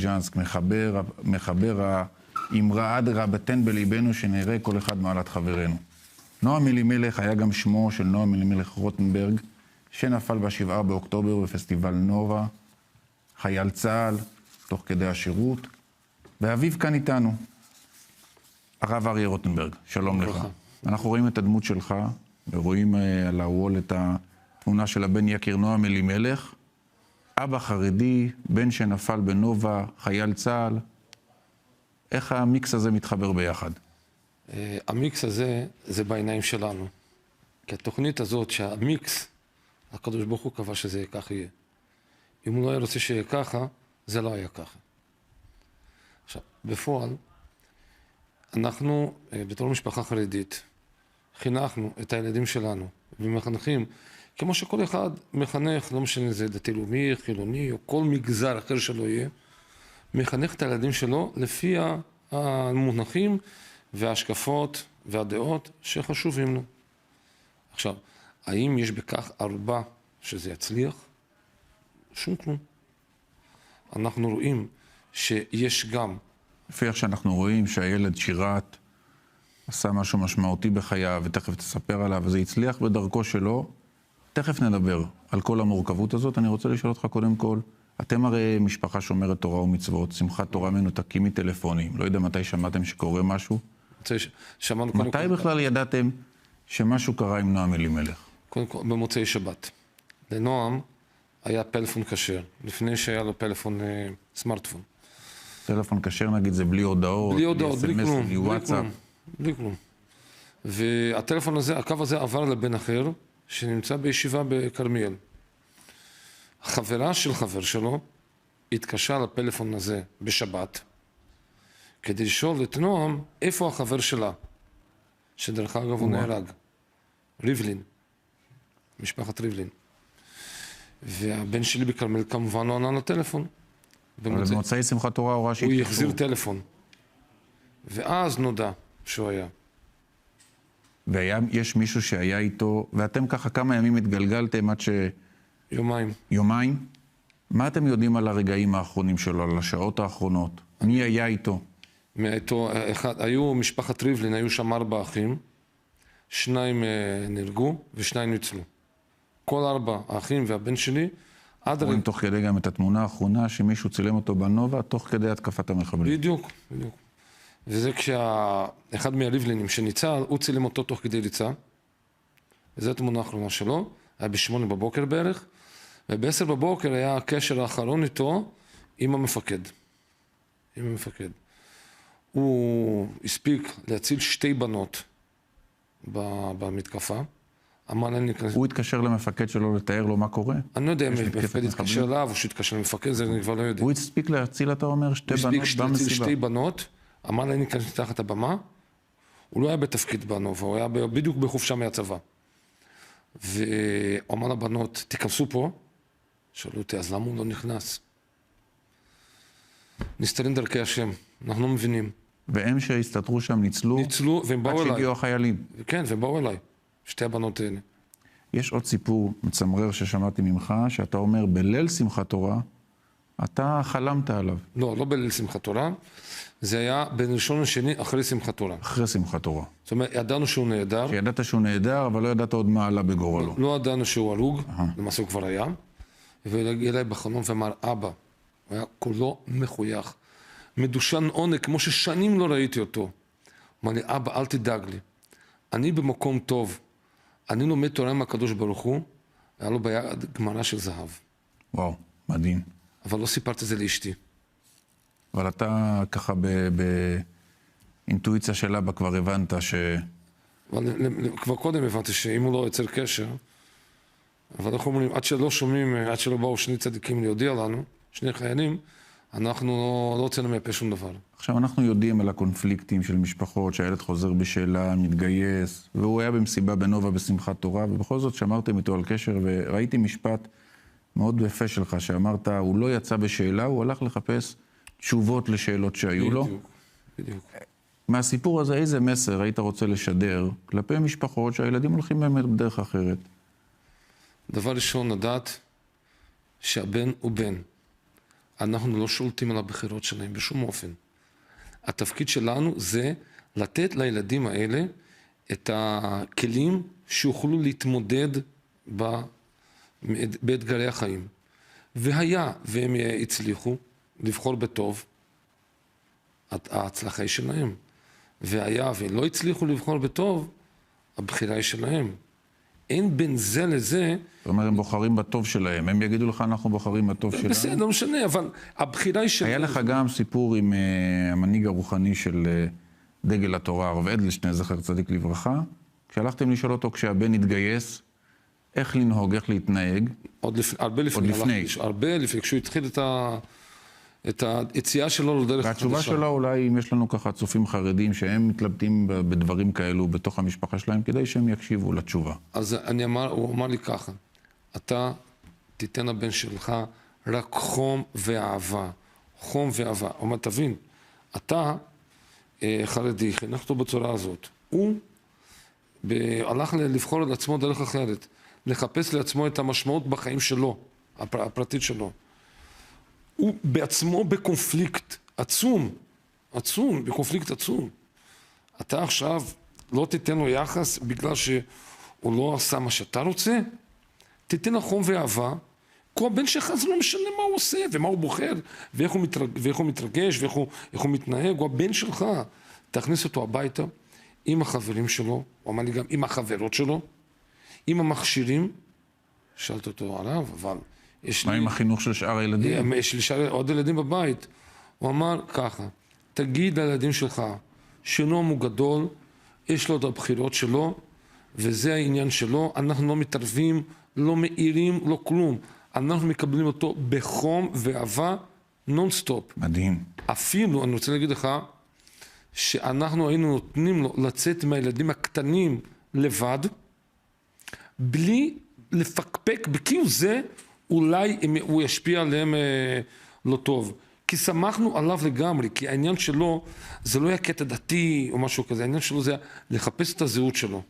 פלז'נסק, מחבר האמרה עד רבתן בליבנו שנראה כל אחד מעלת חברנו. נועם אלימלך היה גם שמו של נועם אלימלך רוטנברג, שנפל ב7 באוקטובר בפסטיבל נובה, חייל צה"ל, תוך כדי השירות, ואביו כאן איתנו, הרב אריה רוטנברג, שלום לך. אנחנו רואים את הדמות שלך, ורואים על הוול את התמונה של הבן יקיר נועם אלימלך, אבא חרדי, בן שנפל בנובה, חייל צה"ל. איך המיקס הזה מתחבר ביחד? המיקס הזה זה בעיניים שלנו. כי התוכנית הזאת שהמיקס, הקדוש ברוך הוא קבע שזה ככה יהיה. אם הוא לא היה רוצה שיהיה ככה, זה לא היה ככה. עכשיו, בפועל, אנחנו בתור משפחה חרדית, חינכנו את הילדים שלנו ומחנכים, כמו שכל אחד מחנך, לא משנה זה דתי-לאומי, חילוני או כל מגזר אחר שלא יהיה, מחנך את הילדים שלו לפי המונחים וההשקפות והדעות שחשובים לו. עכשיו, האם יש בכך ערובה שזה יצליח? שום כלום. אנחנו רואים שיש גם... לפי איך שאנחנו רואים שהילד שירת, עשה משהו משמעותי בחייו, ותכף תספר עליו, וזה הצליח בדרכו שלו. תכף נדבר על כל המורכבות הזאת. אני רוצה לשאול אותך קודם כל, אתם הרי משפחה שומרת תורה ומצוות, שמחת תורה מנותקים מטלפונים. לא יודע מתי שמעתם שקורה משהו? מתי בכלל ידעתם שמשהו קרה עם נועם אלימלך? קודם כל, במוצאי שבת. לנועם היה פלאפון כשר, לפני שהיה לו פלאפון סמארטפון. טלפון כשר נגיד זה בלי הודעות, בלי הודעות, בלי כלום, בלי וואטסאפ. בלי כלום. והטלפון הזה, הקו הזה עבר לבן אחר, שנמצא בישיבה בכרמיאל. החברה של חבר שלו התקשרה לפלאפון הזה בשבת, כדי לשאול את נועם איפה החבר שלה, שדרך אגב הוא נהרג, ריבלין, משפחת ריבלין. והבן שלי בכרמיאל כמובן לא ענה לטלפון. אבל במוצאי שמחת תורה הוא ראה הוא יחזיר טלפון. ואז נודע שהוא היה. ויש מישהו שהיה איתו, ואתם ככה כמה ימים התגלגלתם עד ש... יומיים. יומיים? מה אתם יודעים על הרגעים האחרונים שלו, על השעות האחרונות? מי היה איתו? היו משפחת ריבלין, היו שם 4 אחים, 2 נהרגו ו2 ניצלו. כל 4 האחים והבן שלי, רואים תוך כדי גם את התמונה האחרונה שמישהו צילם אותו בנובה, תוך כדי התקפת המחבלים. בדיוק, בדיוק. וזה כשאחד מהריבלינים שניצל, הוא צילם אותו תוך כדי ריצה. וזו התמונה האחרונה שלו, היה ב8 בבוקר בערך, וב10 בבוקר היה הקשר האחרון איתו עם המפקד. עם המפקד. הוא הספיק להציל 2 בנות במתקפה. הוא התקשר למפקד שלו לתאר לו מה קורה? אני לא יודע אם המפקד התקשר אליו או שהתקשר למפקד, זה אני כבר לא יודע. הוא הספיק להציל, אתה אומר, 2 בנות במסיבה? הוא הספיק להציל 2 בנות, אמר לה, אני אכנס מתחת הבמה. הוא לא היה בתפקיד בנובה, הוא היה בדיוק בחופשה מהצבא. והוא אמר לבנות, תיכנסו פה. שאלו אותי, אז למה הוא לא נכנס? נסתרים דרכי השם, אנחנו לא מבינים. והם שהסתתרו שם ניצלו? ניצלו, והם באו אליי. עד שהגיעו החיילים? כן, והם באו אליי. 2 הבנות האלה. יש עוד סיפור מצמרר ששמעתי ממך, שאתה אומר, בליל שמחת תורה, אתה חלמת עליו. לא, לא בליל שמחת תורה. זה היה בין ראשון לשני אחרי שמחת תורה. אחרי שמחת תורה. זאת אומרת, ידענו שהוא נהדר. שידעת שהוא נהדר, אבל לא ידעת עוד מה עלה בגורלו. לא ידענו שהוא הרוג, למעשה הוא כבר היה. והוא הגיע אליי בחלום ואמר, אבא, הוא היה כולו מחוייך. מדושן עונג, כמו ששנים לא ראיתי אותו. אמר לי, אבא, אל תדאג לי. אני במקום טוב. אני לומד תורה עם הקדוש ברוך הוא, היה לו ביד גמרא של זהב. וואו, מדהים. אבל לא סיפרתי את זה לאשתי. אבל אתה ככה באינטואיציה של אבא כבר הבנת ש... כבר קודם הבנתי שאם הוא לא יוצר קשר, אבל אנחנו אומרים, עד שלא שומעים, עד שלא באו 2 צדיקים להודיע לנו, 2 חיילים, אנחנו לא רוצים מהפה שום דבר. עכשיו אנחנו יודעים על הקונפליקטים של משפחות, שהילד חוזר בשאלה, מתגייס, והוא היה במסיבה בנובה בשמחת תורה, ובכל זאת שמרתם איתו על קשר, וראיתי משפט מאוד יפה שלך, שאמרת, הוא לא יצא בשאלה, הוא הלך לחפש תשובות לשאלות שהיו לו. בדיוק, בדיוק. מהסיפור הזה, איזה מסר היית רוצה לשדר כלפי משפחות שהילדים הולכים באמת בדרך אחרת? דבר ראשון, לדעת שהבן הוא בן. אנחנו לא שולטים על הבחירות שלהם בשום אופן. התפקיד שלנו זה לתת לילדים האלה את הכלים שיוכלו להתמודד באתגרי החיים. והיה והם הצליחו לבחור בטוב, ההצלחה היא שלהם. והיה והם לא הצליחו לבחור בטוב, הבחירה היא שלהם. אין בין זה לזה... זאת אומרת, הם בוחרים בטוב שלהם. הם יגידו לך, אנחנו בוחרים בטוב שלהם. בסדר, לא משנה, אבל הבחירה היא שלהם. היה לך גם סיפור עם המנהיג הרוחני של דגל התורה, הרב אדלשטיין, זכר צדיק לברכה. כשהלכתם לשאול אותו, כשהבן התגייס, איך לנהוג, איך להתנהג? הרבה לפני, כשהוא התחיל את היציאה שלו לדרך החדשה. והתשובה שלו אולי, אם יש לנו ככה צופים חרדים שהם מתלבטים בדברים כאלו בתוך המשפחה שלהם, כדי שהם יקשיבו לתשובה. אז הוא אמר לי ככה, אתה תיתן לבן שלך רק חום ואהבה. חום ואהבה. הוא אומר, תבין, אתה חרדי, חינך אותו בצורה הזאת. הוא הלך לבחור על עצמו דרך אחרת. לחפש לעצמו את המשמעות בחיים שלו, הפרטית שלו. הוא בעצמו בקונפליקט עצום, בקונפליקט עצום. אתה עכשיו לא תיתן לו יחס בגלל שהוא לא עשה מה שאתה רוצה, תיתן לו חום ואהבה, כי הבן שלך זה לא משנה מה הוא עושה ומה הוא בוחר, ואיך הוא מתרגש ואיך הוא מתנהג, הוא הבן שלך. תכניס אותו הביתה עם החברים שלו, הוא אמר לי גם עם החברות שלו, עם המכשירים, שאלת אותו עליו, אבל יש לי... מה עם החינוך של שאר הילדים? יש לי שאר עוד ילדים בבית. הוא אמר ככה, תגיד לילדים שלך, שנועם הוא גדול, יש לו את הבחירות שלו, וזה העניין שלו, אנחנו לא מתערבים, לא מאירים, לא כלום. אנחנו מקבלים אותו בחום ואהבה, נונסטופ. מדהים. אפילו, אני רוצה להגיד לך, שאנחנו היינו נותנים לו לצאת מהילדים הקטנים לבד, בלי לפקפק, בכאילו זה אולי הוא ישפיע עליהם לא טוב. כי שמחנו עליו לגמרי, כי העניין שלו זה לא היה קטע דתי או משהו כזה, העניין שלו זה לחפש את הזהות שלו.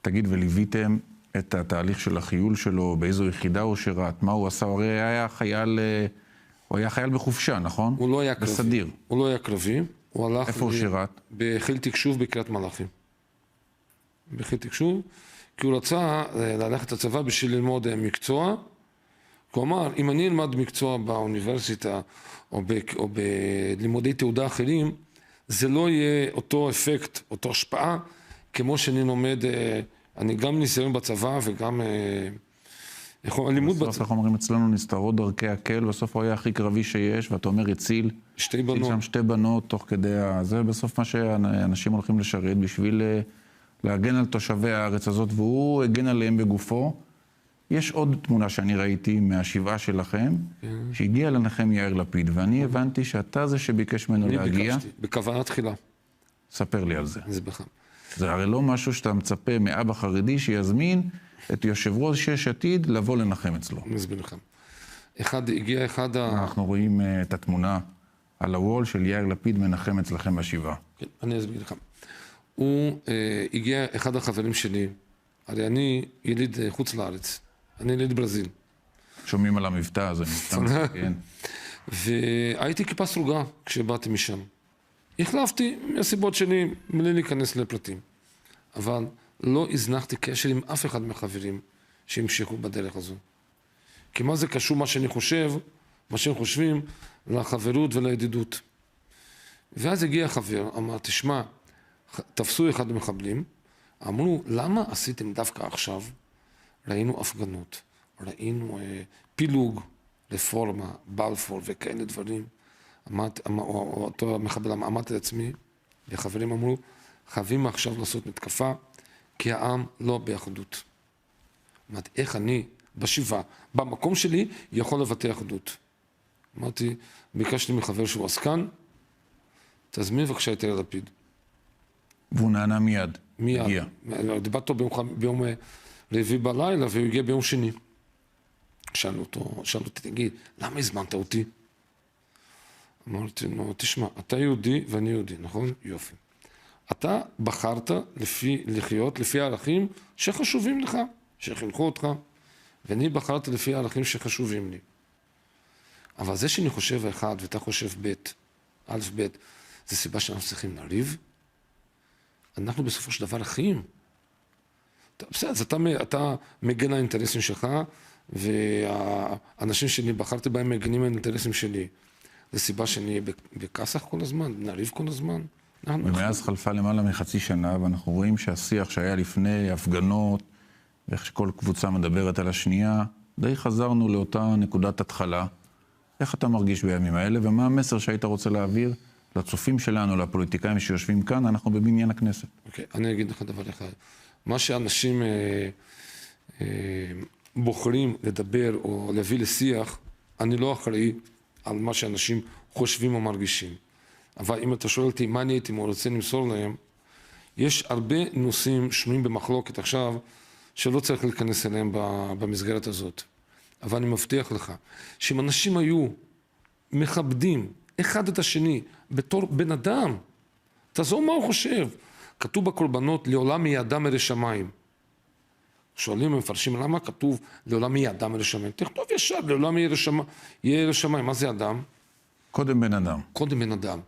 תגיד, וליוויתם את התהליך של החיול שלו, באיזו יחידה הוא שירת, מה הוא עשה? הוא הרי היה חייל בחופשה, נכון? הוא לא היה קרבי. בסדיר. הוא לא היה קרבי. הוא הלך... איפה הוא שירת? בחיל תקשוב בקריית מלאכי. בחיל תקשוב, כי הוא רצה ללכת לצבא בשביל ללמוד מקצוע. הוא אמר, אם אני אלמד מקצוע באוניברסיטה או בלימודי תעודה אחרים, זה לא יהיה אותו אפקט, אותו השפעה, כמו שאני לומד, אני גם ניסיון בצבא וגם לימוד בצבא. בסוף, איך אומרים אצלנו, נסתרות דרכי הקל, בסוף הוא היה הכי קרבי שיש, ואתה אומר, הציל שתי בנות. שם שתי בנות תוך כדי זה בסוף מה שאנשים הולכים לשרת בשביל להגן על תושבי הארץ הזאת, והוא הגן עליהם בגופו. יש עוד תמונה שאני ראיתי מהשבעה שלכם, שהגיע לנחם יאיר לפיד, ואני הבנתי שאתה זה שביקש ממנו להגיע. אני ביקשתי, בכוונה תחילה. ספר לי על זה. זה בכלל. זה הרי לא משהו שאתה מצפה מאבא חרדי שיזמין את יושב ראש יש עתיד לבוא לנחם אצלו. אני אסביר לך. הגיע אחד אנחנו רואים את התמונה על הוול של יאיר לפיד מנחם אצלכם בשבעה. כן, אני אסביר לך. הוא הגיע אחד החברים שלי, הרי אני יליד חוץ לארץ, אני יליד ברזיל. שומעים על המבטא הזה, מבטא, כן. והייתי כיפה סרוגה כשבאתי משם. החלפתי מהסיבות שלי, בלי להיכנס לפרטים. אבל לא הזנחתי קשר עם אף אחד מהחברים שהמשיכו בדרך הזו. כי מה זה קשור מה שאני חושב, מה שהם חושבים, לחברות ולידידות. ואז הגיע חבר, אמר, תשמע, תפסו אחד המחבלים, אמרו, למה עשיתם דווקא עכשיו? ראינו הפגנות, ראינו פילוג, רפורמה, בלפור וכאלה דברים. אותו המחבל אמרתי לעצמי, וחברים אמרו, חייבים עכשיו לעשות מתקפה, כי העם לא באחדות. אמרתי, איך אני בשבעה, במקום שלי, יכול לבטא אחדות? אמרתי, ביקשתי מחבר שהוא עסקן, תזמין בבקשה את יאיר לפיד. והוא נענה מיד. מיד. הגיע. דיברתי ביום רביעי בלילה, והוא הגיע ביום שני. שאלו אותי, תגיד, למה הזמנת אותי? אמרתי, נו, תשמע, אתה יהודי ואני יהודי, נכון? יופי. אתה בחרת לחיות לפי הערכים שחשובים לך, שחינכו אותך, ואני בחרתי לפי הערכים שחשובים לי. אבל זה שאני חושב אחד ואתה חושב ב', א', ב', זה סיבה שאנחנו צריכים לריב. אנחנו בסופו של דבר אחים. בסדר, אז אתה מגן על האינטרסים שלך, והאנשים שאני בחרתי בהם מגנים על האינטרסים שלי. זו סיבה שאני בכסח כל הזמן, נריב כל הזמן. ומאז חלפה למעלה מחצי שנה, ואנחנו רואים שהשיח שהיה לפני הפגנות, ואיך שכל קבוצה מדברת על השנייה, די חזרנו לאותה נקודת התחלה. איך אתה מרגיש בימים האלה, ומה המסר שהיית רוצה להעביר לצופים שלנו, לפוליטיקאים שיושבים כאן? אנחנו בבניין הכנסת. אוקיי, אני אגיד לך דבר אחד. מה שאנשים בוחרים לדבר או להביא לשיח, אני לא אחראי על מה שאנשים חושבים או מרגישים. אבל אם אתה שואל אותי מה אני הייתי רוצה למסור להם, יש הרבה נושאים שנויים במחלוקת עכשיו, שלא צריך להיכנס אליהם במסגרת הזאת. אבל אני מבטיח לך, שאם אנשים היו מכבדים אחד את השני בתור בן אדם, תעזור מה הוא חושב. כתוב בקורבנות, לעולם יהיה אדם אל השמיים. שואלים ומפרשים, למה כתוב לעולם יהיה אדם אל השמיים? תכתוב ישר, לעולם יהיה אל השמיים. מה זה אדם? קודם בן אדם. קודם בן אדם.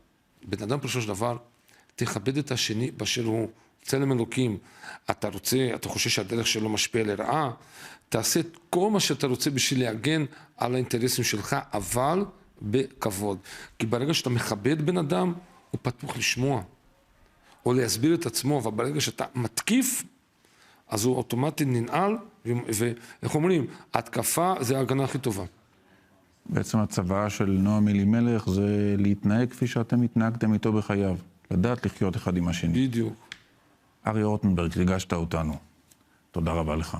בן אדם פשוט דבר, תכבד את השני באשר הוא צלם אלוקים. אתה חושב שהדרך שלו משפיע לרעה, תעשה את כל מה שאתה רוצה בשביל להגן על האינטרסים שלך, אבל בכבוד. כי ברגע שאתה מכבד בן אדם, הוא פתוח לשמוע, או להסביר את עצמו, אבל ברגע שאתה מתקיף, אז הוא אוטומטית ננעל, ואיך אומרים, התקפה זה ההגנה הכי טובה. בעצם הצוואה של נועם אלימלך זה להתנהג כפי שאתם התנהגתם איתו בחייו. לדעת לחיות אחד עם השני. בדיוק. אריה רוטנברג, ריגשת אותנו. תודה רבה לך.